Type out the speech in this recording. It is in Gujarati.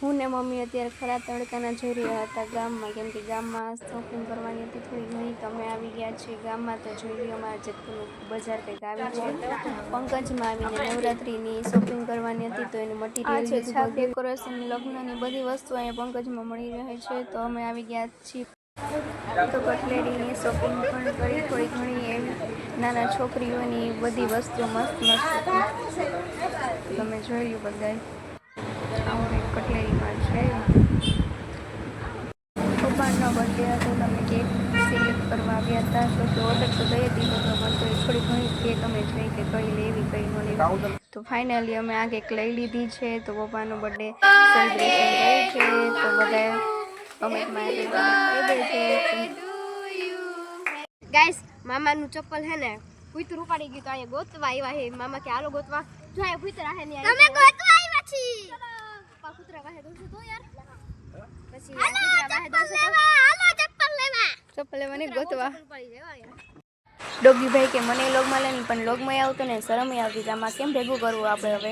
હું ને મમ્મી અત્યારે ખરા તડકાના જઈ રહ્યા હતા ગામમાં, કેમ કે ગામમાં શોપિંગ કરવાની હતી થોડી ઘણી. તો અમે આવી ગયા છીએ ગામમાં. તો જોઈ લો અમારા જેતપુરનું બજાર કંઈક આવી છે. પંકજમાં આવીને નવરાત્રિની શોપિંગ કરવાની હતી, તો એનું મટીરિયલ છે, છાપ ડેકોરેશન, લગ્નની બધી વસ્તુ અહીંયા પંકજમાં મળી રહે છે. તો અમે આવી ગયા છીએ. તો કટલેરીની શોપિંગ પણ કરી થોડી ઘણી, એવી નાના છોકરીઓની બધી વસ્તુ મસ્ત મસ્ત હતી. તમે જોઈ લો બધા આવું કટલેરીમાં છે. પપ્પાનો બર્થડે હતો, તમે કેક સિલેક્ટ કરવા આવ્યા હતા. તો ઓર્ડર તો દઈ હતી, તો થોડી ઘણી કેક અમે જોઈ કે કઈ લેવી કઈ ન લેવી. તો ફાઇનલી અમે આ કેક લઈ લીધી છે. તો પપ્પાનો બર્થડે સેલિબ્રેશન કરે છે. તો બધા કમેન્ટમાં કહી દે છે. ગાઈસ, મામાનું ચપ્પલ હે ને કુતરું ઉપાડી ગયું, તો અહીંયા ગોતવા આવ્યા હે. મામા કે હાલો ગોતવા. જો આ કુતરા હે ને, તમે ગોતવા આવ્યા છી. પપ્પા કુતરા વાહે દોસો તો યાર, પછી કુતરા વાહે દોસો તો હાલો ચપ્પલ લેવાની ગોતવા. ડોગી ભાઈ કે મને લોગમાં લેની, પણ લોગમાં આવતો ને શરમ આવતી. આમાં કેમ ભેગું કરવું આપણે હવે.